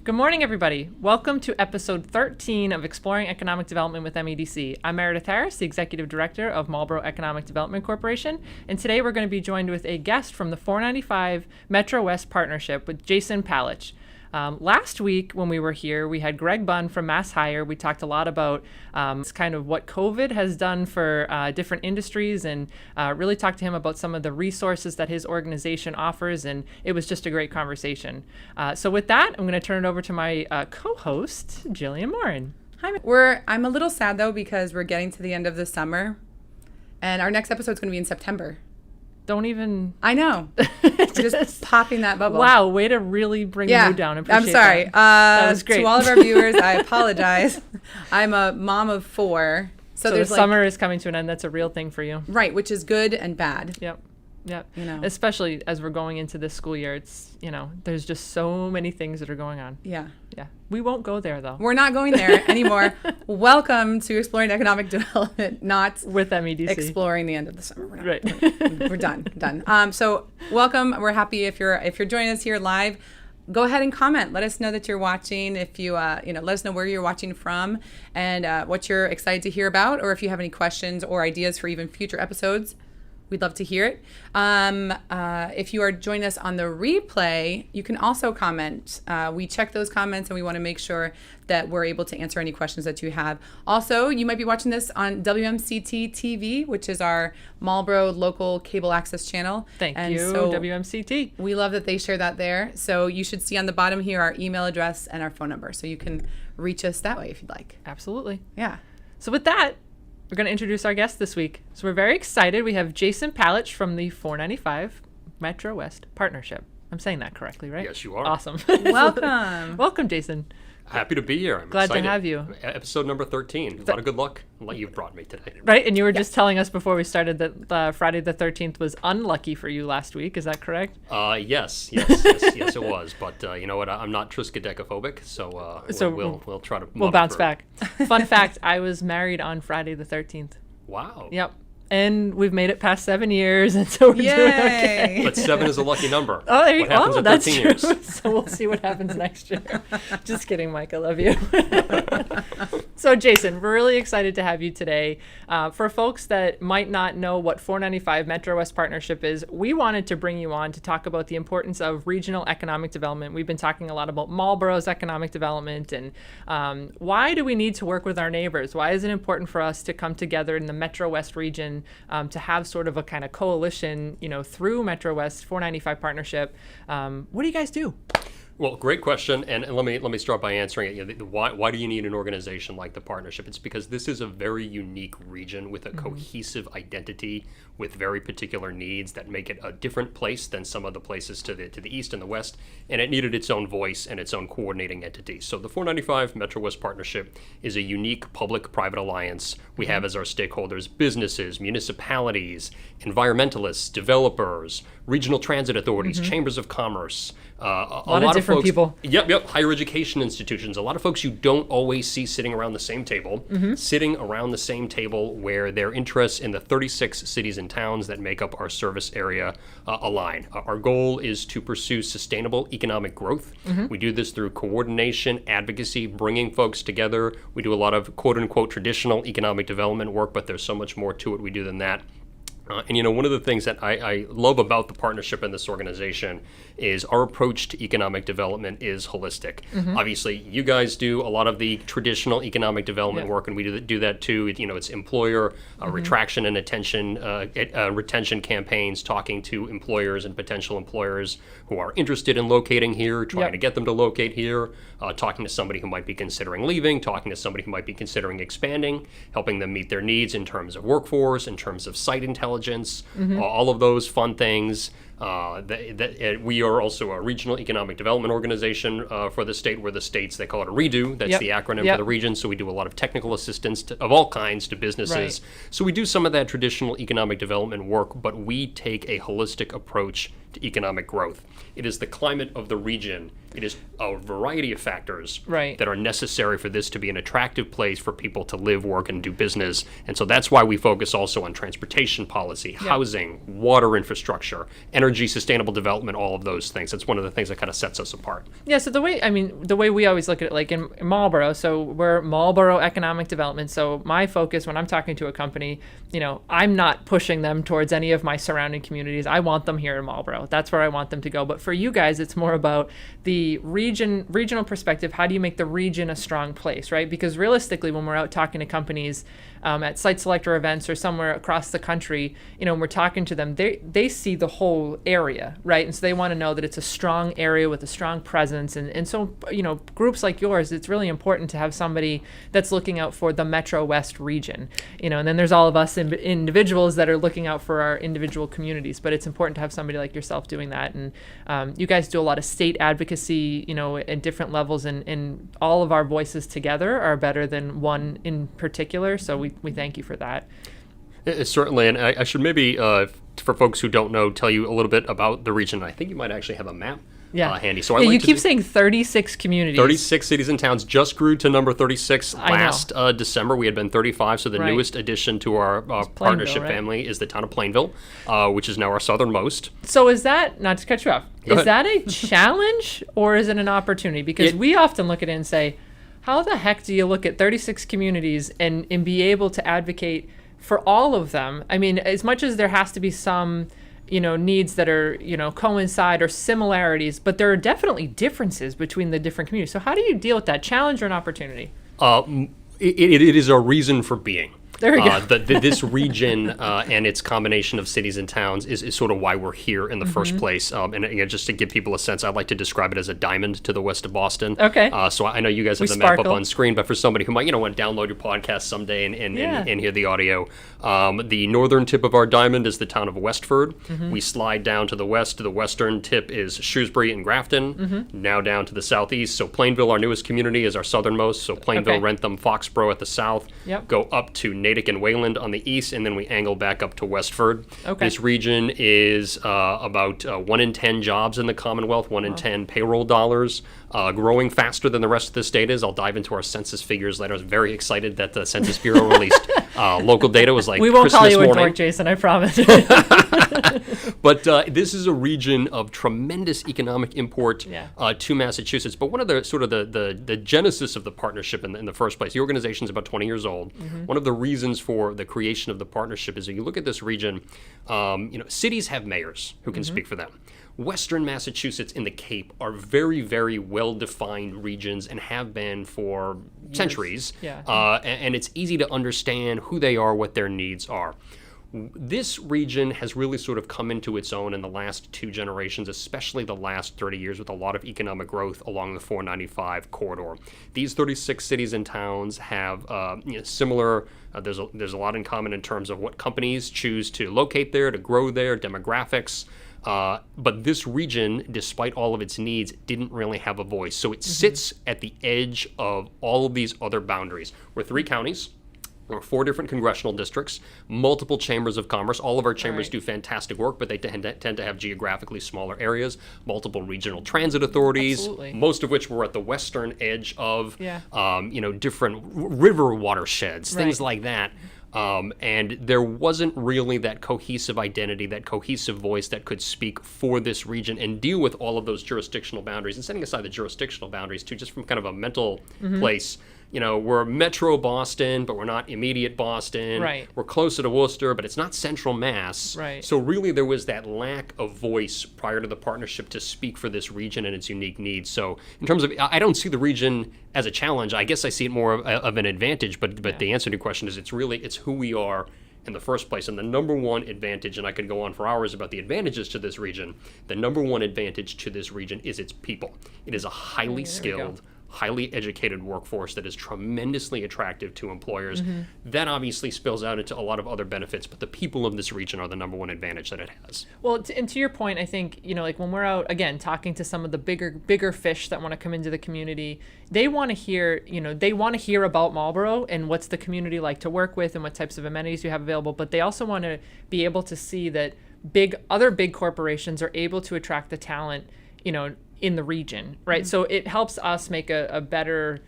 Good morning, everybody. Welcome to episode 13 of Exploring Economic Development with MEDC. I'm Meredith Harris, the Executive Director of Marlborough Economic Development Corporation, and today we're going to be joined with a guest from the 495 MetroWest partnership with Jason Palitsch. Last week when we were here, we had Greg Bunn from Mass Hire. We talked a lot about kind of what COVID has done for different industries and really talked to him about some of the resources that his organization offers, and it was just a great conversation. So with that, I'm going to turn it over to my co-host, Jillian Morin. Hi. I'm a little sad, though, because we're getting to the end of the summer, and our next episode is going to be in September. Don't even... I know. just popping that bubble. Wow, way to really bring the mood down. I'm sorry. That was great. To all of our viewers, I apologize. I'm a mom of 4. So the summer is coming to an end. That's a real thing for you. Right, which is good and bad. Yep. You know. Especially as we're going into this school year, it's, there's just so many things that are going on. Yeah. We won't go there, though. We're not going there anymore. Welcome to Exploring Economic Development, not with MEDC. Exploring the end of the summer. We're done. So welcome. We're happy if you're joining us here live. Go ahead and comment. Let us know that you're watching. If you, let us know where you're watching from and what you're excited to hear about, or if you have any questions or ideas for even future episodes. We'd love to hear it. If you are joining us on the replay, you can also comment. We check those comments and we want to make sure that we're able to answer any questions that you have. Also, you might be watching this on WMCT TV, which is our Marlborough local cable access channel. Thank you, WMCT. We love that they share that there. So you should see on the bottom here our email address and our phone number. So you can reach us that way if you'd like. Absolutely. Yeah. So with that, we're going to introduce our guest this week. So we're very excited. We have Jason Palitsch from the 495 MetroWest partnership. I'm saying that correctly, right? Yes, you are. Awesome. Welcome. Welcome, Jason. Happy to be here. I'm glad excited. to have you. Episode number 13. A lot of good luck like you've brought me today. Right, and you were just telling us before we started that Friday the 13th was unlucky for you last week. Is that correct? Yes, it was. But you know what? I'm not triskaidekaphobic, so we'll try to. We'll bounce back. Fun fact: I was married on Friday the 13th. Wow. Yep. And we've made it past 7 years, and so we're doing okay. But 7 is a lucky number. Oh, there you go. Oh, that's true. Years? So we'll see what happens next year. Just kidding, Mike. I love you. So, Jason, we're really excited to have you today. For folks that might not know what 495 MetroWest Partnership is, we wanted to bring you on to talk about the importance of regional economic development. We've been talking a lot about Marlborough's economic development and why do we need to work with our neighbors? Why is it important for us to come together in the MetroWest region to have sort of a kind of coalition, through MetroWest 495 partnership? What do you guys do? Well, great question, and let me start by answering it. Why do you need an organization like the partnership? It's because this is a very unique region with a cohesive identity, with very particular needs that make it a different place than some of the places to the east and the west, and it needed its own voice and its own coordinating entity. So the 495 MetroWest Partnership is a unique public-private alliance. We have as our stakeholders businesses, municipalities, environmentalists, developers, regional transit authorities, chambers of commerce, a lot of different folks, people. Yep. Higher education institutions. A lot of folks you don't always see sitting around the same table, where their interests in the 36 cities and towns that make up our service area align. Our goal is to pursue sustainable economic growth. We do this through coordination, advocacy, bringing folks together. We do a lot of quote-unquote traditional economic development work, but there's so much more to it we do than that. And one of the things that I love about the partnership in this organization is our approach to economic development is holistic. Obviously, you guys do a lot of the traditional economic development work, and we do that too. It's employer retraction and retention campaigns, talking to employers and potential employers who are interested in locating here, trying to get them to locate here, talking to somebody who might be considering leaving, talking to somebody who might be considering expanding, helping them meet their needs in terms of workforce, in terms of site intelligence, all of those fun things. We are also a regional economic development organization for the state. We're the states, they call it a REDO. That's the acronym for the region. So we do a lot of technical assistance of all kinds to businesses. Right. So we do some of that traditional economic development work, but we take a holistic approach to economic growth. It is the climate of the region. It is a variety of factors that are necessary for this to be an attractive place for people to live, work, and do business. And so that's why we focus also on transportation policy, housing, water infrastructure, energy energy, sustainable development, all of those things. That's one of the things that kind of sets us apart. Yeah, so the way we always look at it, like in Marlborough, so we're Marlborough Economic Development. So my focus when I'm talking to a company, I'm not pushing them towards any of my surrounding communities. I want them here in Marlborough. That's where I want them to go. But for you guys, it's more about the regional perspective. How do you make the region a strong place, right? Because realistically, when we're out talking to companies at site selector events or somewhere across the country, when we're talking to them, they see the whole area, right? And so they want to know that it's a strong area with a strong presence. And so, groups like yours, it's really important to have somebody that's looking out for the MetroWest region, and then there's all of us individuals that are looking out for our individual communities. But it's important to have somebody like yourself doing that. And you guys do a lot of state advocacy, at different levels, and all of our voices together are better than one in particular. So we thank you for that. Certainly, and I should maybe, for folks who don't know, tell you a little bit about the region. I think you might actually have a map handy. So you keep saying 36 communities. 36 cities and towns, just grew to number 36 last December. We had been 35, so the newest addition to our partnership family is the town of Plainville, which is now our southernmost. So is that, not to cut you off, is that a challenge or is it an opportunity? Because we often look at it and say, how the heck do you look at 36 communities and be able to advocate for all of them? I mean, as much as there has to be some, needs that are, coincide or similarities, but there are definitely differences between the different communities. So how do you deal with that? Challenge or an opportunity? It is a reason for being. There you go. This region and its combination of cities and towns is sort of why we're here in the first place. And again, just to give people a sense, I'd like to describe it as a diamond to the west of Boston. Okay. So I know you guys have the map up on screen, but for somebody who might, want to download your podcast someday and hear the audio, the northern tip of our diamond is the town of Westford. We slide down to the west. The western tip is Shrewsbury and Grafton. Now down to the southeast. So Plainville, our newest community, is our southernmost. So Plainville, Rentham, Foxborough at the south. Go up to Natick and Wayland on the east, and then we angle back up to Westford. This region is about 1 in 10 jobs in the Commonwealth, 1 in 10 payroll dollars, growing faster than the rest of the state is. I'll dive into our census figures later. I was very excited that the Census Bureau released local data. Was like we won't Christmas call you a morning. dork, Jason, I promise. But this is a region of tremendous economic import to Massachusetts. But one of the sort of the genesis of the partnership in the first place, the organization is about 20 years old. One of the reasons for the creation of the partnership is that you look at this region, cities have mayors who can speak for them. Western Massachusetts and the Cape are very, very well-defined regions and have been for centuries. And it's easy to understand who they are, what their needs are. This region has really sort of come into its own in the last 2 generations, especially the last 30 years, with a lot of economic growth along the 495 corridor. These 36 cities and towns have similar, there's a lot in common in terms of what companies choose to locate there, to grow there, demographics. But this region, despite all of its needs, didn't really have a voice. So it sits at the edge of all of these other boundaries. We're 3 counties. There are 4 different congressional districts, multiple chambers of commerce. All of our chambers do fantastic work, but they tend to have geographically smaller areas, multiple regional transit authorities, most of which were at the western edge of, different river watersheds, things like that. And there wasn't really that cohesive identity, that cohesive voice that could speak for this region and deal with all of those jurisdictional boundaries. And setting aside the jurisdictional boundaries, too, just from kind of a mental place, we're Metro Boston, but we're not immediate Boston. We're closer to Worcester, but it's not central Mass. So really there was that lack of voice prior to the partnership to speak for this region and its unique needs. So in terms of, I don't see the region as a challenge. I guess I see it more of an advantage, but the answer to your question is it's who we are in the first place. And the number one advantage, and I could go on for hours about the advantages to this region, the number one advantage to this region is its people. It is a highly skilled, highly educated workforce that is tremendously attractive to employers. That obviously spills out into a lot of other benefits, but the people of this region are the number one advantage that it has. Well, and to your point, I think, like when we're out, again, talking to some of the bigger fish that want to come into the community, they want to hear, about Marlborough and what's the community like to work with and what types of amenities you have available, but they also want to be able to see that other big corporations are able to attract the talent, in the region, right? So it helps us make a better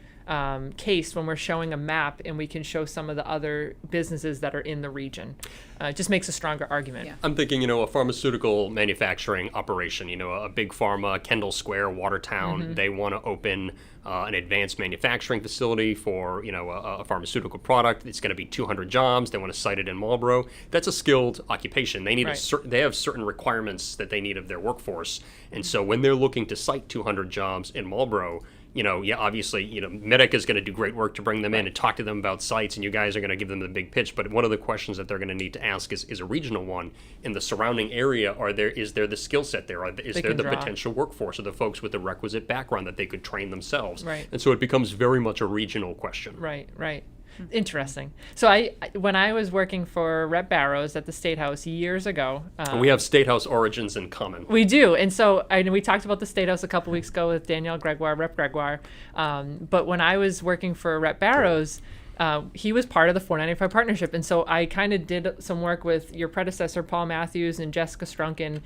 case when we're showing a map and we can show some of the other businesses that are in the region. It just makes a stronger argument. Yeah. I'm thinking, a pharmaceutical manufacturing operation, a big pharma, Kendall Square, Watertown, they want to open an advanced manufacturing facility for, a pharmaceutical product. It's going to be 200 jobs. They want to site it in Marlborough. That's a skilled occupation. They need they have certain requirements that they need of their workforce. And so when they're looking to site 200 jobs in Marlborough, obviously, MEDC is going to do great work to bring them in and talk to them about sites, and you guys are going to give them the big pitch. But one of the questions that they're going to need to ask is a regional one. In the surrounding area, is there the skill set there? Is there the potential workforce, or the folks with the requisite background that they could train themselves? Right. And so it becomes very much a regional question. Right. Interesting. So when I was working for Rep Barrows at the State House years ago. We have State House origins in common. We do. And so we talked about the State House a couple weeks ago with Danielle Gregoire, Rep Gregoire. But when I was working for Rep Barrows, he was part of the 495 partnership. And so I kind of did some work with your predecessor, Paul Matthews, and Jessica Strunken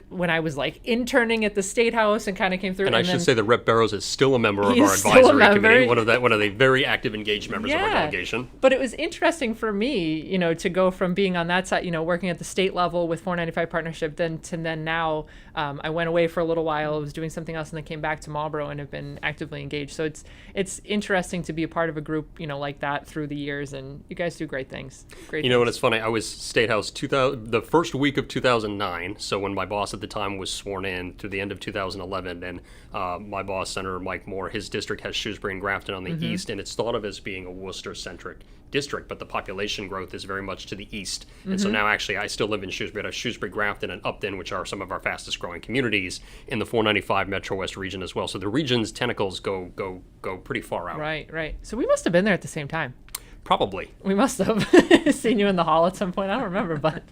when I was interning at the State House and kind of came through. And I should say that Rep Barrows is still a member of our advisory committee, one of the very active, engaged members of our delegation. But it was interesting for me, to go from being on that side, working at the state level with 495 partnership, then now I went away for a little while, I was doing something else, and then came back to Marlborough and have been actively engaged. So it's interesting to be a part of a group, like that through the years, and you guys do great things. Great. And it's funny. I was State House the first week of 2009. So when my boss at the time was sworn in through the end of 2011, and my boss, Senator Mike Moore, his district has Shrewsbury and Grafton on the east, and it's thought of as being a Worcester-centric district, but the population growth is very much to the east. And so now actually I still live in Shrewsbury. I have Shrewsbury, Grafton, and Upton, which are some of our fastest growing communities in the 495 MetroWest region as well. So the region's tentacles go pretty far out. Right. So we must have been there at the same time. Probably. We must have seen you in the hall at some point. I don't remember, but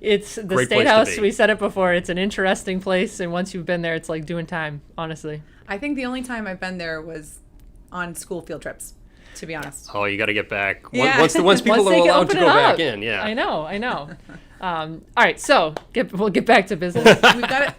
it's the Great State place to House. be. We said it before. It's an interesting place, and once you've been there, it's like doing time, honestly. I think the only time I've been there was on school field trips, to be honest. Oh, you got to get back. Yeah. Once people are allowed to go back in, yeah. I know. All right, so we'll get back to business.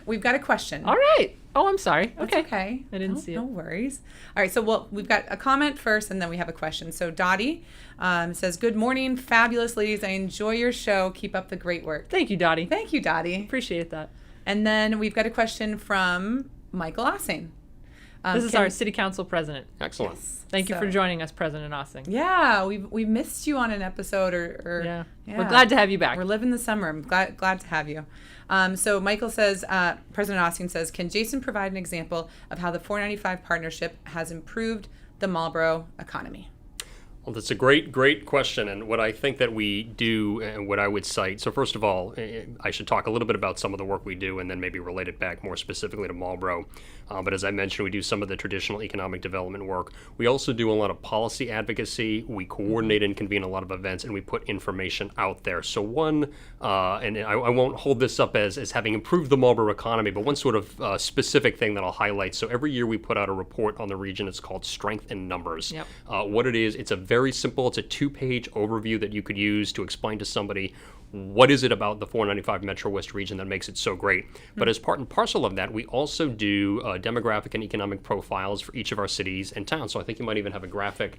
We've got a question. All right. Oh, I'm sorry. Okay. That's okay. I didn't see it. No worries. All right, so we've got a comment first, and then we have a question. So Dottie says, "Good morning, fabulous ladies. I enjoy your show. Keep up the great work." Thank you, Dottie. Thank you, Dottie. Appreciate that. And then we've got a question from Michael Ossing. This is our City Council President. Excellent. Yes. Thank you for joining us, President Ossing. Yeah, we missed you on an episode, or Yeah. We're glad to have you back. We're living the summer. I'm glad to have you. So Michael says, President Ossing says, "Can Jason provide an example of how the 495 partnership has improved the Marlborough economy?" Well, that's a great question, and what I think that we do and what I would cite. So first of all, I should talk a little bit about some of the work we do and then maybe relate it back more specifically to Marlborough. But as I mentioned, we do some of the traditional economic development work. We also do a lot of policy advocacy. We coordinate and convene a lot of events, and we put information out there. So one, and I won't hold this up as having improved the Marlborough economy, but one sort of specific thing that I'll highlight. So every year we put out a report on the region. It's called Strength in Numbers. Yep. What it is, it's a very simple, it's a 2-page overview that you could use to explain to somebody what is it about the 495 MetroWest region that makes it so great. But as part and parcel of that, we also do demographic and economic profiles for each of our cities and towns. So I think you might even have a graphic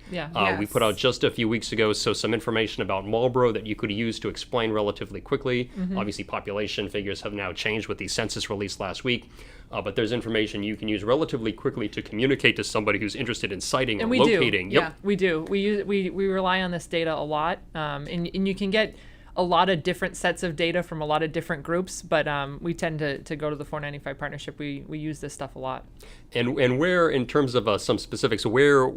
we put out just a few weeks ago. So some information about Marlborough that you could use to explain relatively quickly. Obviously, population figures have now changed with the census released last week. But there's information you can use relatively quickly to communicate to somebody who's interested in citing or locating. Yeah, we do. We rely on this data a lot, and you can get a lot of different sets of data from a lot of different groups, but we tend to go to the 495 partnership. We use this stuff a lot. And where, in terms of some specifics, where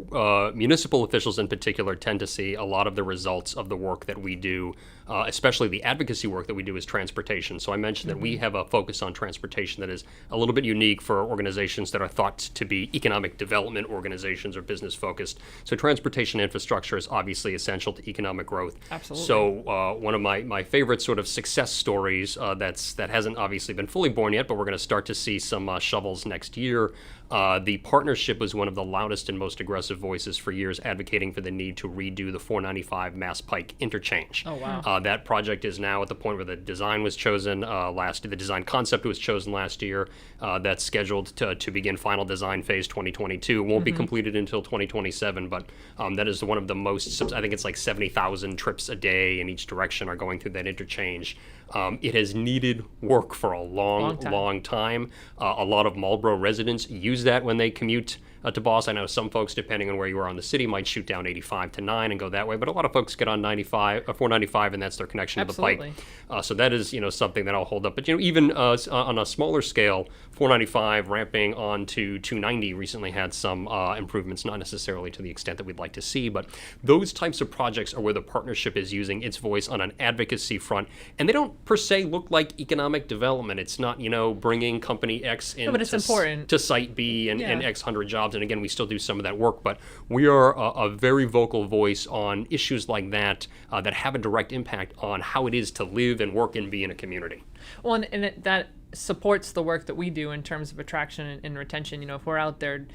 municipal officials in particular tend to see a lot of the results of the work that we do, especially the advocacy work that we do, is transportation. So I mentioned that we have a focus on transportation that is a little bit unique for organizations that are thought to be economic development organizations or business focused. So transportation infrastructure is obviously essential to economic growth. Absolutely. So one of my favorite sort of success stories that hasn't obviously been fully born yet, but we're going to start to see some shovels next year. The partnership was one of the loudest and most aggressive voices for years advocating for the need to redo the 495 Mass Pike interchange. Oh, wow. That project is now at the point where the design was chosen the design concept was chosen last year. That's scheduled to begin final design phase 2022. It won't be completed until 2027, but that is one of the most, I think it's like 70,000 trips a day in each direction are going through that interchange. It has needed work for a long time. A lot of Marlborough residents use that when they commute to Boston. I know some folks, depending on where you are on the city, might shoot down 85 to 9 and go that way, but a lot of folks get on 495, and that's their connection to the Pike. So that is, something that I'll hold up. But, even on a smaller scale, 495 ramping on to 290 recently had some improvements, not necessarily to the extent that we'd like to see, but those types of projects are where the partnership is using its voice on an advocacy front, and they don't per se look like economic development. It's not, bringing company X in but it's important to site B and X hundred jobs. And again, we still do some of that work, but we are a very vocal voice on issues like that that have a direct impact on how it is to live and work and be in a community. Well, that supports the work that we do in terms of attraction and retention. If we're out there,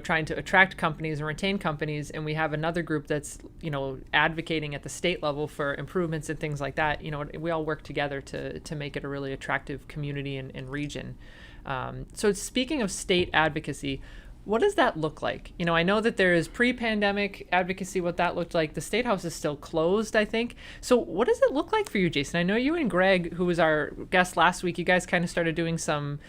trying to attract companies and retain companies, and we have another group that's, advocating at the state level for improvements and things like that, we all work together to make it a really attractive community and region. So speaking of state advocacy, what does that look like? I know that there is pre-pandemic advocacy, what that looked like. The State House is still closed, I think. So what does it look like for you, Jason? I know you and Greg, who was our guest last week, you guys kind of started doing some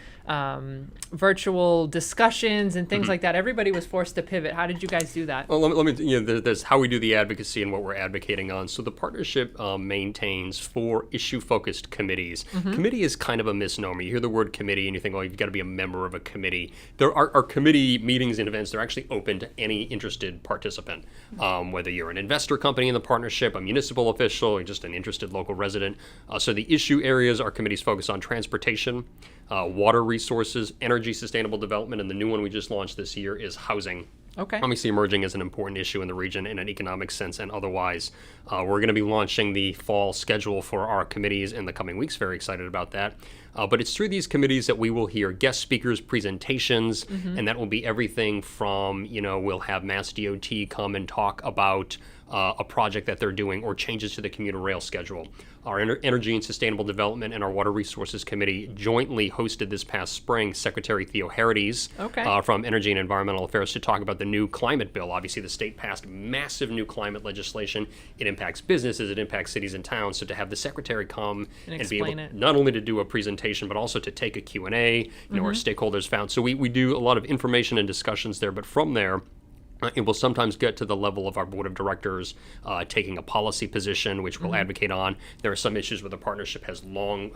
virtual discussions and things like that. Everybody was forced to pivot. How did you guys do that? Well, let me there's how we do the advocacy and what we're advocating on. So the partnership maintains 4 issue-focused committees. Committee is kind of a misnomer. You hear the word committee and you think, you've got to be a member of a committee. There are committee meetings and events. They're actually open to any interested participant, whether you're an investor company in the partnership, a municipal official, or just an interested local resident. So the issue areas our committees focus on: transportation, water resources, energy sustainable development, and the new one we just launched this year is housing. Okay. Obviously emerging as an important issue in the region in an economic sense and otherwise. We're going to be launching the fall schedule for our committees in the coming weeks. Very excited about that. But it's through these committees that we will hear guest speakers, presentations, and that will be everything from, we'll have Mass DOT come and talk about a project that they're doing or changes to the commuter rail schedule. Our Energy and Sustainable Development and our Water Resources Committee jointly hosted this past spring Secretary Theo Harides from Energy and Environmental Affairs to talk about the new climate bill. Obviously, the state passed massive new climate legislation. It impacts businesses, it impacts cities and towns. So to have the Secretary come and be able not only to do a presentation, but also to take a Q&A, our stakeholders found. So we do a lot of information and discussions there, but from there, it will sometimes get to the level of our board of directors taking a policy position, which we'll advocate on. There are some issues where the partnership has long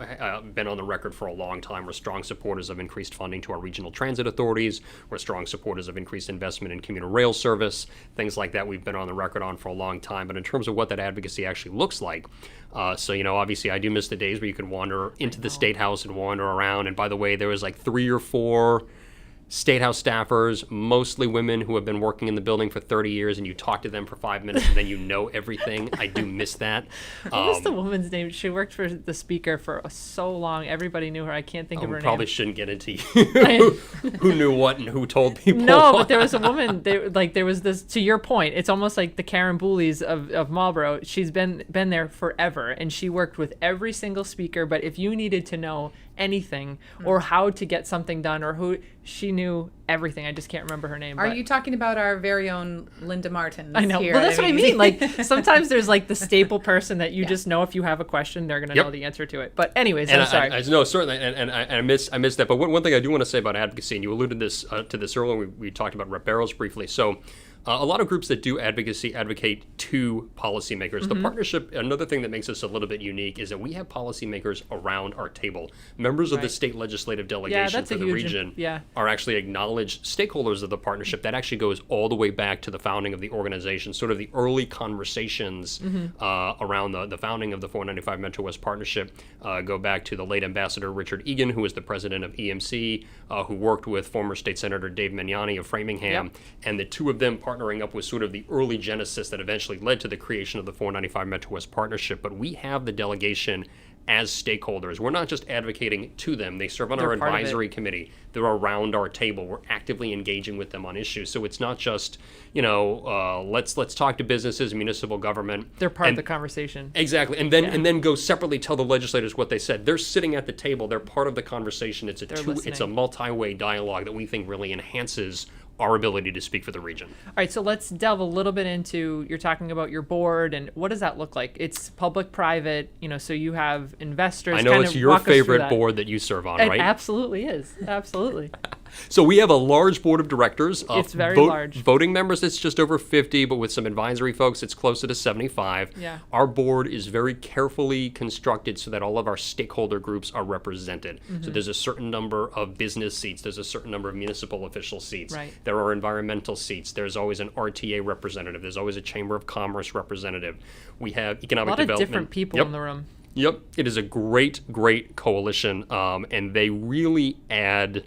been on the record for a long time. We're strong supporters of increased funding to our regional transit authorities. We're strong supporters of increased investment in commuter rail service. Things like that we've been on the record on for a long time. But in terms of what that advocacy actually looks like, obviously I do miss the days where you could wander into the State House and wander around. And by the way, there was like 3 or 4 State House staffers, mostly women who have been working in the building for 30 years, and you talk to them for 5 minutes and then you know everything. I do miss that. What was the woman's name? She worked for the speaker for so long. Everybody knew her. I can't think of her name. Probably shouldn't get into who knew what and who told people No, what. but there was a woman. There was this. To your point, it's almost like the Karen Booley's of Marlborough. She's been there forever, and she worked with every single speaker. But if you needed to know anything or how to get something done or who, she knew everything. I just can't remember her name. Are you talking about our very own Linda Martin? I know. Here Well, that's what I mean. MEDC? Like sometimes there's like the staple person that you just know if you have a question, they're going to know the answer to it. But anyways, I'm sorry. No, certainly, and I miss that. But one thing I do want to say about advocacy, and you alluded to this earlier, we talked about rep barrels briefly. So a lot of groups that do advocacy advocate to policymakers. The partnership, another thing that makes us a little bit unique is that we have policymakers around our table. Members of the state legislative delegation for the region are actually acknowledged stakeholders of the partnership. That actually goes all the way back to the founding of the organization, sort of the early conversations around the founding of the 495 MetroWest partnership go back to the late Ambassador Richard Egan, who was the president of EMC, who worked with former State Senator Dave Magnani of Framingham, and the two of them partnered partnering up with sort of the early genesis that eventually led to the creation of the 495 MetroWest partnership, but we have the delegation as stakeholders. We're not just advocating to them. They serve on our advisory committee. They're around our table. We're actively engaging with them on issues. So it's not just, let's talk to businesses, municipal government. They're part of the conversation. Exactly. And then go separately tell the legislators what they said. They're sitting at the table. They're part of the conversation. It's a multi-way dialogue that we think really enhances our ability to speak for the region. All right, so let's delve a little bit into, you're talking about your board, and what does that look like? It's public-private, so you have investors. I know it's your favorite board that you serve on, right? It absolutely is. Absolutely. So we have a large board of directors. It's very large. Voting members, it's just over 50, but with some advisory folks, it's closer to 75. Yeah. Our board is very carefully constructed so that all of our stakeholder groups are represented. Mm-hmm. So there's a certain number of business seats. There's a certain number of municipal official seats. Right. There are environmental seats. There's always an RTA representative. There's always a Chamber of Commerce representative. We have economic development. A lot of different people in the room. Yep. It is a great coalition, and they really add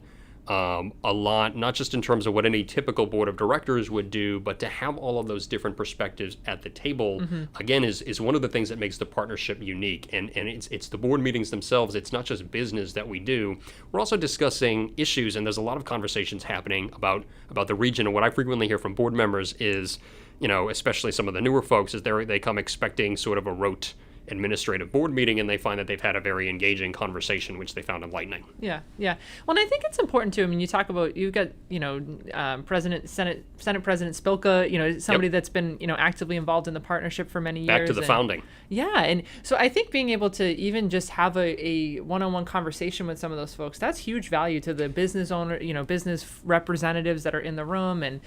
a lot, not just in terms of what any typical board of directors would do, but to have all of those different perspectives at the table, again, is one of the things that makes the partnership unique. And it's the board meetings themselves. It's not just business that we do. We're also discussing issues, and there's a lot of conversations happening about the region. And what I frequently hear from board members is, especially some of the newer folks, is they come expecting sort of a rote administrative board meeting, and they find that they've had a very engaging conversation, which they found enlightening. Yeah. Well, and I think it's important too. I mean, you talk about, you've got, Senate President Spilka, somebody that's been, actively involved in the partnership for many years. Back to the founding. Yeah. And so I think being able to even just have a one-on-one conversation with some of those folks, that's huge value to the business owner, business representatives that are in the room. And,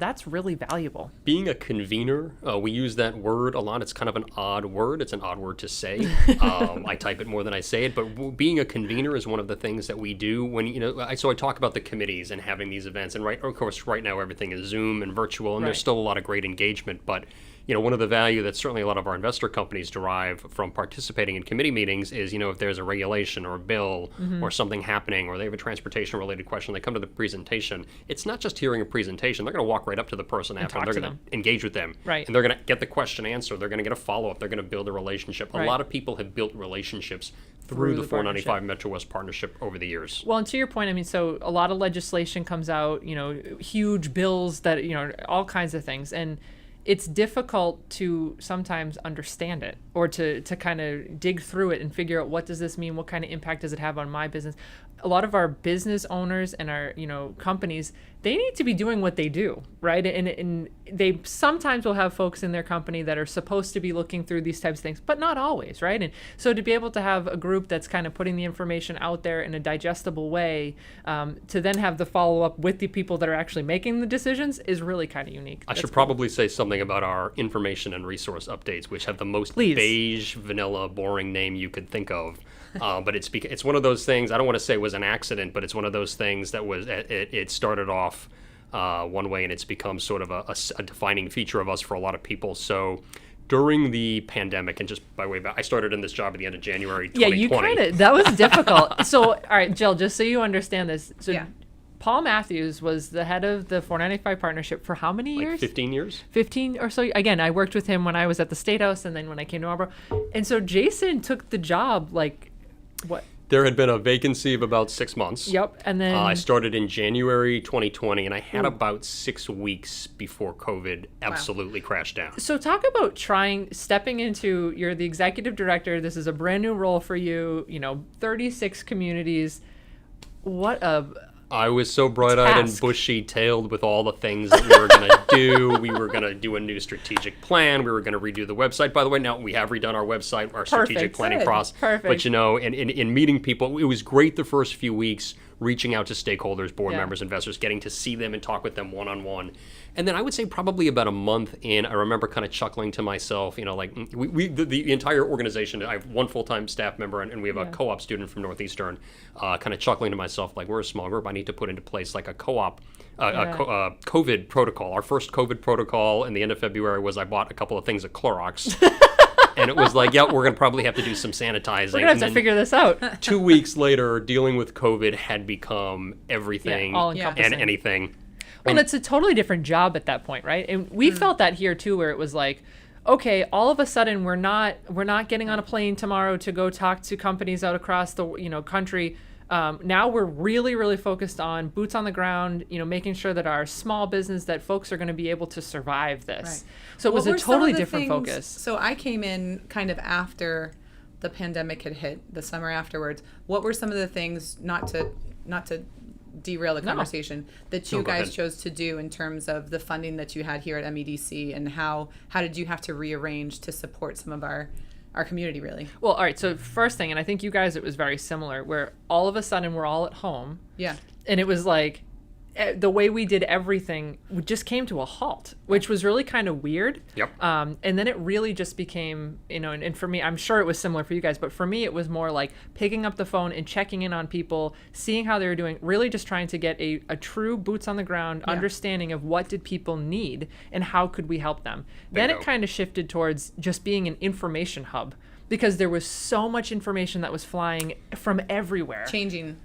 that's really valuable. Being a convener, we use that word a lot. It's kind of an odd word. It's an odd word to say. I type it more than I say it, but being a convener is one of the things that we do when, so I talk about the committees and having these events, and of course, right now everything is Zoom and virtual, and there's still a lot of great engagement, but one of the value that certainly a lot of our investor companies derive from participating in committee meetings is, if there's a regulation or a bill or something happening, or they have a transportation related question, they come to the presentation. It's not just hearing a presentation. They're going to walk right up to the person after, and they're going to engage with them. Right. And they're going to get the question answered. They're going to get a follow-up. They're going to build a relationship. Right. A lot of people have built relationships through the 495 MetroWest partnership over the years. Well, and to your point, I mean, so a lot of legislation comes out, huge bills that, all kinds of things. And it's difficult to sometimes understand it, or to kind of dig through it and figure out, what does this mean? What kind of impact does it have on my business? A lot of our business owners and our, companies, they need to be doing what they do, right? And they sometimes will have folks in their company that are supposed to be looking through these types of things, but not always, right? And so to be able to have a group that's kind of putting the information out there in a digestible way, to then have the follow-up with the people that are actually making the decisions, is really kind of unique. I should probably say something about our information and resource updates, which have the most beige, vanilla, boring name you could think of. But it's one of those things, I don't want to say it was an accident, but it's one of those things that was, it started off one way, and it's become sort of a defining feature of us for a lot of people. So during the pandemic, and just by way of, I started in this job at the end of January 2020. Yeah, that was difficult. So, all right, Jill, just so you understand this. So Paul Matthews was the head of the 495 partnership for how many years? 15 years. 15 or so. Again, I worked with him when I was at the State House, and then when I came to Marlborough. And so Jason took the job, what? There had been a vacancy of about 6 months. Yep, and then I started in January 2020, and I had about 6 weeks before COVID absolutely crashed down. So talk about stepping into, you're the executive director. This is a brand new role for you. 36 communities. I was so bright-eyed and bushy-tailed with all the things that we were going to do. We were going to do a new strategic plan. We were going to redo the website. By the way, now we have redone our website, our strategic planning process. Perfect. But, in meeting people, it was great the first few weeks, reaching out to stakeholders, board members, investors, getting to see them and talk with them one-on-one. And then I would say probably about a month in, I remember kind of chuckling to myself, the entire organization, I have one full-time staff member, and we have a co-op student from Northeastern, kind of chuckling to myself, we're a small group, I need to put into place a co-op, COVID protocol. Our first COVID protocol in the end of February was I bought a couple of things of Clorox. And it was we're going to probably have to do some sanitizing. We're going to have to figure this out. 2 weeks later, dealing with COVID had become everything and anything. Well, it's a totally different job at that point, right? And we felt that here too, where it was like, okay, all of a sudden we're not getting on a plane tomorrow to go talk to companies out across the country. Now we're really, really focused on boots on the ground, making sure that our small business, that folks are going to be able to survive this. Right. So it was a totally different focus. So I came in kind of after the pandemic had hit, the summer afterwards. What were some of the things, not to derail the conversation, that you guys chose to do in terms of the funding that you had here at MEDC, and how did you have to rearrange to support some of our community, really? Well, all right. So first thing, and I think you guys, it was very similar, where all of a sudden we're all at home. Yeah. And it was like the way we did everything just came to a halt, which was really kind of weird. Yep. And then it really just became, and for me, I'm sure it was similar for you guys, but for me, it was more like picking up the phone and checking in on people, seeing how they were doing, really just trying to get a true boots on the ground understanding of what did people need and how could we help them. Then it kind of shifted towards just being an information hub, because there was so much information that was flying from everywhere. Changing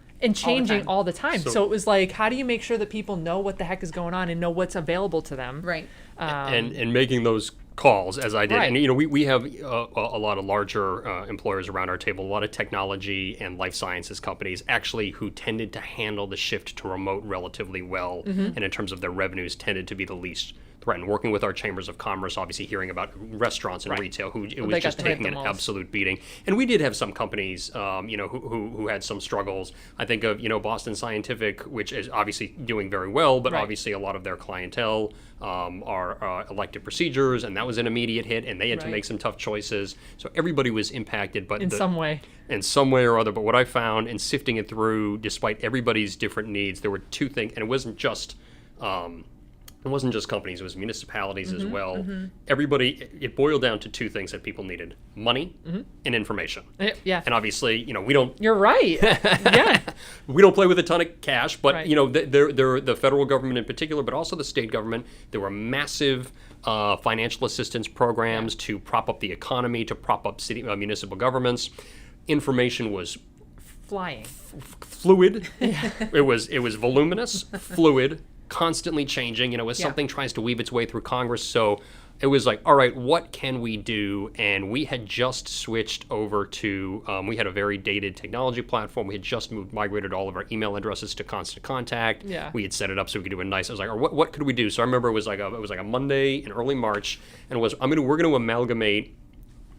All the time. So it was like, how do you make sure that people know what the heck is going on and know what's available to them? Right. And making those calls, as I did. Right. And, we have a lot of larger employers around our table, a lot of technology and life sciences companies actually who tended to handle the shift to remote relatively well. And in terms of their revenues tended to be the least threatened. Working with our chambers of commerce, obviously hearing about restaurants and retail, it was just taking an absolute beating. And we did have some companies, who had some struggles. I think of, Boston Scientific, which is obviously doing very well, but obviously a lot of their clientele are elective procedures, and that was an immediate hit, and they had to make some tough choices. So everybody was impacted, but in some way or other. But what I found in sifting it through, despite everybody's different needs, there were two things, and it wasn't just companies, it was municipalities as well. Everybody, it boiled down to two things that people needed: money and information. Yeah. And obviously, we don't. You're right. Yeah. We don't play with a ton of cash, but the federal government in particular, but also the state government, there were massive financial assistance programs to prop up the economy, to prop up city municipal governments. Information was flying, fluid. It was voluminous, fluid, constantly changing, as something tries to weave its way through Congress. So it was like, all right, what can we do? And we had just switched over to, we had a very dated technology platform. We had just migrated all of our email addresses to Constant Contact. Yeah. We had set it up so we could do I was like, what could we do? So I remember it was like a Monday in early March, and we're going to amalgamate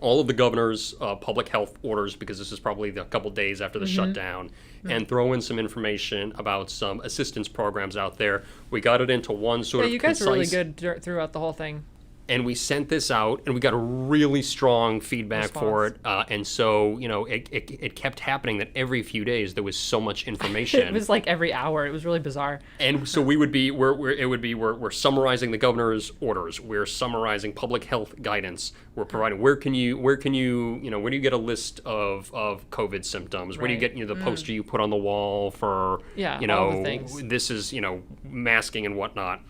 all of the governor's public health orders, because this is probably a couple days after the shutdown, and throw in some information about some assistance programs out there. We got it into one sort of you guys were really good throughout the whole thing. And we sent this out, and we got a really strong feedback for it. And so, it kept happening that every few days there was so much information. It was like every hour. It was really bizarre. And so we're summarizing the governor's orders. We're summarizing public health guidance. We're providing where do you get a list of COVID symptoms? Where do you get the poster you put on the wall for all the things. This is masking and whatnot.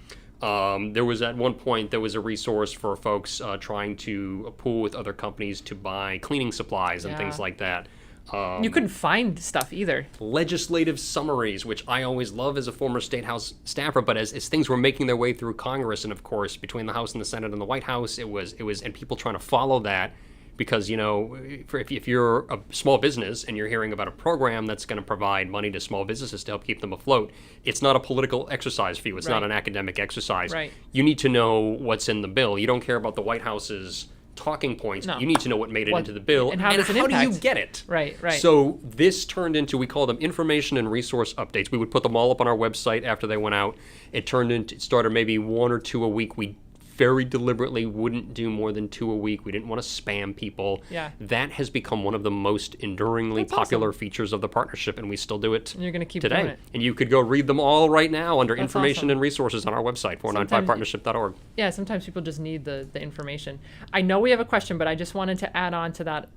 There was at one point there was a resource for folks trying to pool with other companies to buy cleaning supplies and things like that. You couldn't find stuff either. Legislative summaries, which I always love as a former State House staffer, but as things were making their way through Congress, and of course between the House and the Senate and the White House, it was and people trying to follow that. Because, if you're a small business and you're hearing about a program that's going to provide money to small businesses to help keep them afloat, it's not a political exercise for you. It's not an academic exercise. Right. You need to know what's in the bill. You don't care about the White House's talking points. No. You need to know what made it into the bill and how does it do impact? you get it? Right. So this turned into, we call them information and resource updates. We would put them all up on our website after they went out. It started maybe one or two a week. We very deliberately wouldn't do more than 2 a week. We didn't want to spam people. Yeah. That has become one of the most enduringly popular features of the partnership, and we still do it and you're going to keep today. doing it. And you could go read them all right now under information awesome. and resources on our website, 495partnership.org. Yeah, sometimes people just need the information. I know we have a question, but I just wanted to add on to that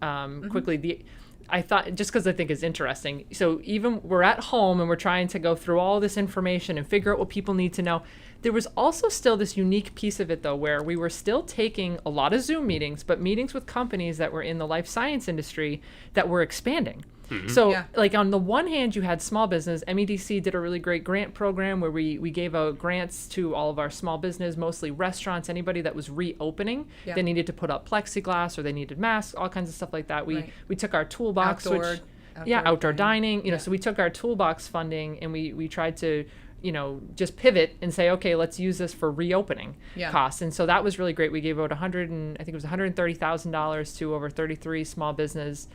quickly. I thought, just because I think it's interesting. So even we're at home and we're trying to go through all this information and figure out what people need to know. There was also still this unique piece of it, though, where we were still taking a lot of Zoom meetings, but meetings with companies that were in the life science industry that were expanding. So, Yeah. like on the one hand, you had small business. MEDC did a really great grant program where we gave out grants to all of our small business, mostly restaurants, anybody that was reopening. Yeah. They needed to put up plexiglass or they needed masks, all kinds of stuff like that. Right. We took our toolbox, outdoor dining. Yeah. So we took our toolbox funding and we tried to, just pivot and say, okay, let's use this for reopening costs. And so that was really great. We gave out $130,000 to over 33 small business.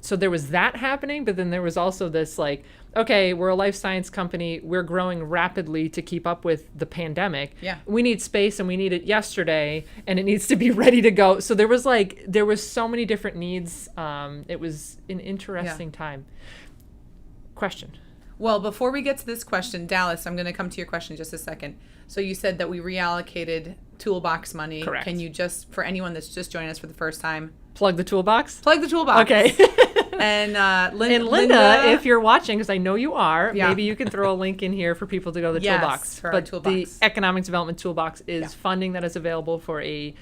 So there was that happening, but then there was also this like, okay, we're a life science company. We're growing rapidly to keep up with the pandemic. Yeah. We need space and we need it yesterday and it needs to be ready to go. So there was so many different needs. It was an interesting time. Question. Well, before we get to this question, Dallas, I'm going to come to your question in just a second. So you said that we reallocated Toolbox money. Correct. Can you just, for anyone that's just joining us for the first time, Plug the toolbox? plug the Toolbox? Okay. And Linda, if you're watching, because I know you are, Yeah. maybe you can throw a link in here for people to go to the Yes, Toolbox. for our But Toolbox. the Economic Development Toolbox is funding that is available for a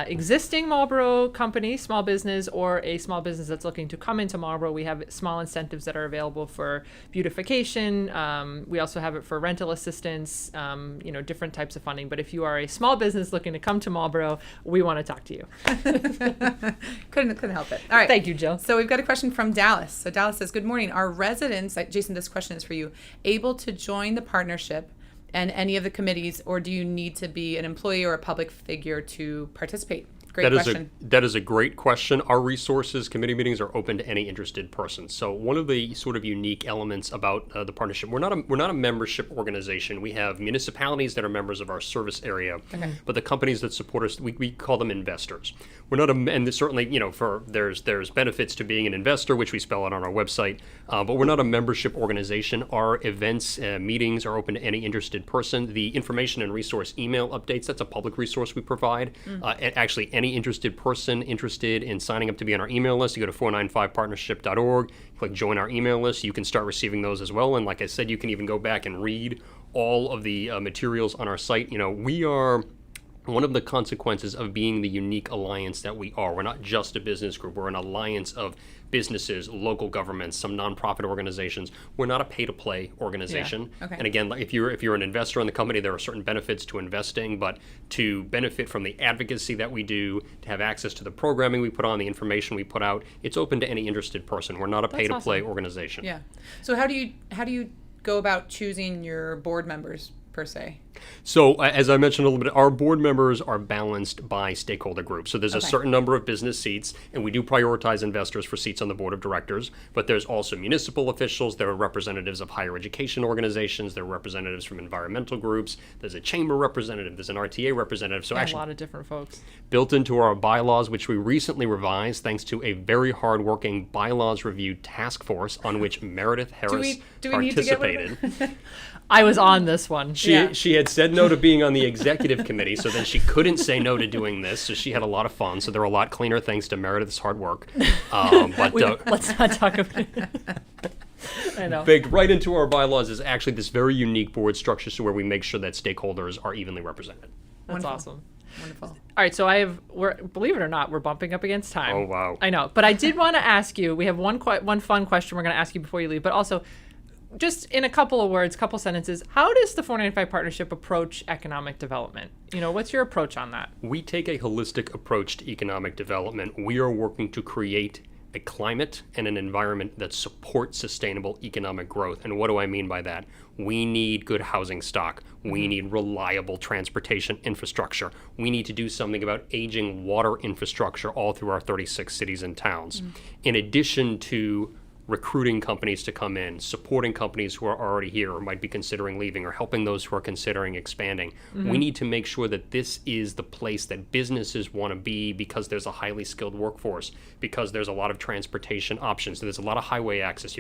existing Marlborough company, small business, or a small business that's looking to come into Marlborough. We have small incentives that are available for beautification. We also have it for rental assistance, different types of funding. But if you are a small business looking to come to Marlborough, we want to talk to you. couldn't help it. All right. Thank you, Jill. So we've got a question from Dallas. So Dallas says, good morning. Are residents, Jason, this question is for you, able to join the partnership and any of the committees, or do you need to be an employee or a public figure to participate? Great question. That is a great question. Our resources committee meetings are open to any interested person. So one of the sort of unique elements about the partnership, we're not a membership organization. We have municipalities that are members of our service area, but the companies that support us, we call them investors. We're not and certainly there's benefits to being an investor, which we spell out on our website, but we're not a membership organization. Our events, meetings are open to any interested person. The information and resource email updates, that's a public resource we provide. Actually, any interested person interested in signing up to be on our email list, you go to 495partnership.org, click join our email list. You can start receiving those as well. And like I said, you can even go back and read all of the materials on our site. We are one of the consequences of being the unique alliance that we are. We're not just a business group. We're an alliance of businesses, local governments, some nonprofit organizations. We're not a pay-to-play organization. Yeah. Okay. And again, if you're an investor in the company, there are certain benefits to investing, but to benefit from the advocacy that we do, to have access to the programming we put on, the information we put out, it's open to any interested person. We're not a pay-to-play organization. Yeah. So how do you go about choosing your board members per se? So as I mentioned a little bit, our board members are balanced by stakeholder groups. So there's a certain number of business seats, and we do prioritize investors for seats on the board of directors, but there's also municipal officials, there are representatives of higher education organizations, there are representatives from environmental groups, there's a chamber representative, there's an RTA representative. So a lot of different folks. Built into our bylaws, which we recently revised thanks to a very hard-working bylaws review task force on which Meredith Harris do we need to get participated. I was on this one. She had said no to being on the executive committee, so then she couldn't say no to doing this. So she had a lot of fun. So they're a lot cleaner thanks to Meredith's hard work. Let's not talk about it. I know. Baked right into our bylaws is actually this very unique board structure, so where we make sure that stakeholders are evenly represented. That's awesome. Wonderful. All right, so believe it or not, we're bumping up against time. Oh, wow. I know, but I did want to ask you, we have one fun question we're going to ask you before you leave, but also, just in a couple of words, couple sentences, how does the 495 Partnership approach economic development? What's your approach on that? We take a holistic approach to economic development. We are working to create a climate and an environment that supports sustainable economic growth. And what do I mean by that? We need good housing stock. We need reliable transportation infrastructure. We need to do something about aging water infrastructure all through our 36 cities and towns. In addition to recruiting companies to come in, supporting companies who are already here or might be considering leaving, or helping those who are considering expanding. We need to make sure that this is the place that businesses want to be, because there's a highly skilled workforce, because there's a lot of transportation options. There's a lot of highway access.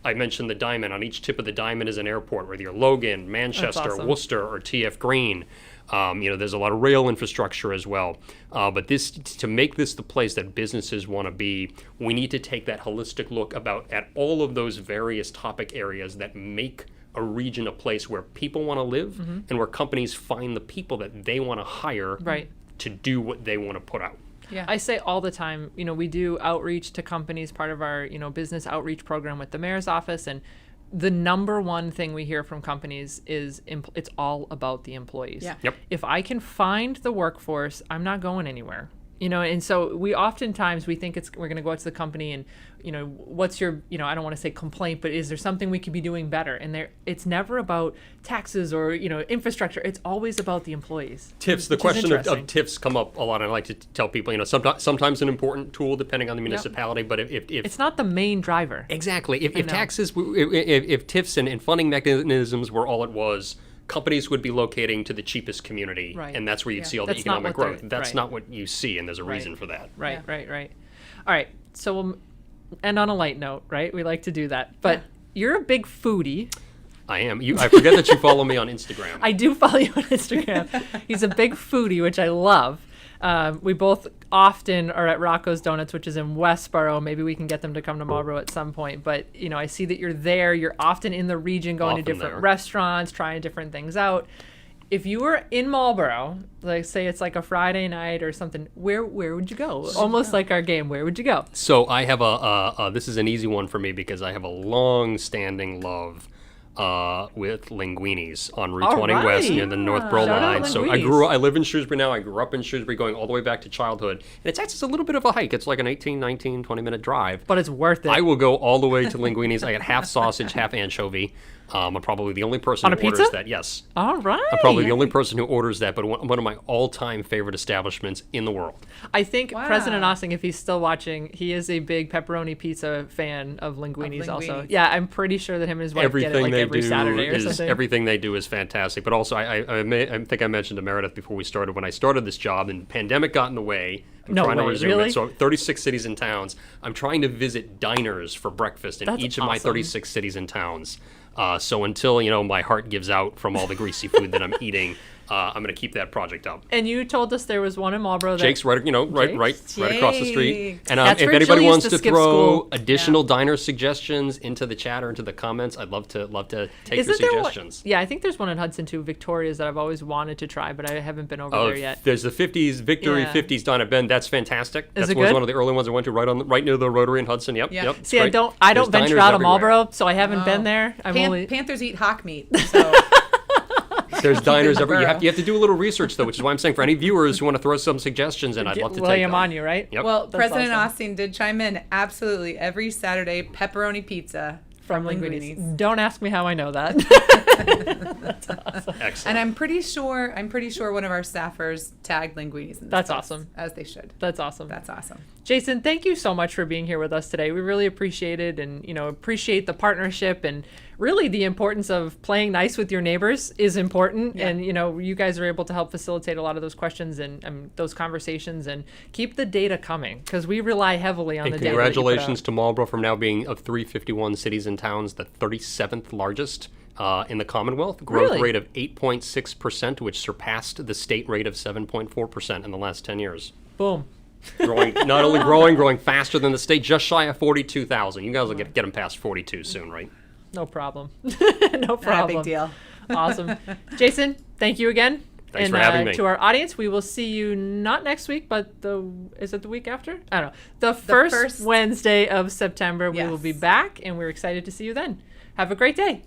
I mentioned the diamond. On each tip of the diamond is an airport, whether you're Logan, Manchester, awesome. Worcester, or TF Green. There's a lot of rail infrastructure as well. But to make this the place that businesses want to be, we need to take that holistic look at all of those various topic areas that make a region a place where people want to live and where companies find the people that they want to hire to do what they want to put out. Yeah. I say all the time, we do outreach to companies, part of our, business outreach program with the mayor's office. And the number one thing we hear from companies is it's all about the employees. Yeah. Yep. If I can find the workforce, I'm not going anywhere. And so we oftentimes we think we're going to go out to the company and, what's your, I don't want to say complaint, but is there something we could be doing better? And it's never about taxes or, infrastructure. It's always about the employees. TIFs, the question of TIFs come up a lot. I like to tell people, sometimes an important tool depending on the municipality, but if it's not the main driver. Exactly. If taxes, if TIFs and funding mechanisms were all it was, companies would be locating to the cheapest community, Right. and that's where you'd see all the That's not economic what growth. they're- That's right. not what you see, and there's a reason for that. Right. All right. So we'll end on a light note, right? We like to do that. But you're a big foodie. I am. I forget that you follow me on Instagram. I do follow you on Instagram. He's a big foodie, which I love. We both often are at Rocco's Donuts, which is in Westboro. Maybe we can get them to come to Marlborough at some point. But, I see that you're there. You're often in the region going to Often different there. restaurants, trying different things out. If you were in Marlborough, like say it's like a Friday night or something, where would you go? Almost like our game. Where would you go? So I have this is an easy one for me because I have a long-standing love with Linguini's on Route All 20 West near the right. Northborough Shout out line. So Linguini's. I live in Shrewsbury now. I grew up in Shrewsbury going all the way back to childhood. And it's actually a little bit of a hike. It's like an 18, 19, 20-minute drive. But it's worth it. I will go all the way to Linguini's. I get half sausage, half anchovy. I'm probably the only person On a who orders pizza? that. Yes. All right. I'm probably the only person who orders that, but one of my all-time favorite establishments in the world. I think Wow. President Ossing, if he's still watching, he is a big pepperoni pizza fan of Linguini's also. Linguini's. Yeah, I'm pretty sure that him and his wife get it Everything like they every do Saturday or is something. everything they do is fantastic. But also, I think I mentioned to Meredith before we started, when I started this job and the pandemic got in the way. I'm No trying to way, resume really? it. So 36 cities and towns. I'm trying to visit diners for breakfast in That's each of my awesome. 36 cities and towns. So until my heart gives out from all the greasy food that I'm eating, I'm going to keep that project up. And you told us there was one in Marlborough. Jake's right across the street. Jake. And That's if where anybody Jill wants used to to skip throw school. additional diner suggestions into the chat or into the comments, I'd love to take your suggestions. Yeah, I think there's one in Hudson too, Victoria's, that I've always wanted to try, but I haven't been over there yet. There's the 50s Victory Yeah. 50s Diner Ben. That's fantastic. Is That it was good? one of the early ones I went to right near the Rotary in Hudson. Yep. Yeah. Yep. it's See, I great. don't There's venture diners out of everywhere. Marlborough, so I haven't been Oh. there. Panthers eat hawk meat. So There's diners the everywhere. borough. You have to do a little research though, which is why I'm saying for any viewers who want to throw some suggestions in, I'd love to take William them. on you, right? Yep. well, That's President awesome. Ossing did chime in. Absolutely, every Saturday, pepperoni pizza from Linguini's. Don't ask me how I know that. Excellent. And I'm pretty sure one of our staffers tagged Linguini's in this That's post, awesome. as they should. That's awesome. That's awesome. Jason, thank you so much for being here with us today. We really appreciate it and, appreciate the partnership and really the importance of playing nice with your neighbors is important. Yeah. And, you guys are able to help facilitate a lot of those questions and those conversations and keep the data coming because we rely heavily on And the data. that you put congratulations out. to Marlborough from now being of 351 cities and towns, the 37th largest in the Commonwealth. Growth Really? rate of 8.6%, which surpassed the state rate of 7.4% in the last 10 years. Boom. Not only growing faster than the state, just shy of 42,000. You guys will get them past 42 soon, right? No problem. No Not a problem. big deal. Awesome. Jason, thank you again. Thanks and, for having me. To our audience, we will see you not next week, but is it the week after? I don't know. The first Wednesday of September, we will be Yes. back, and we're excited to see you then. Have a great day.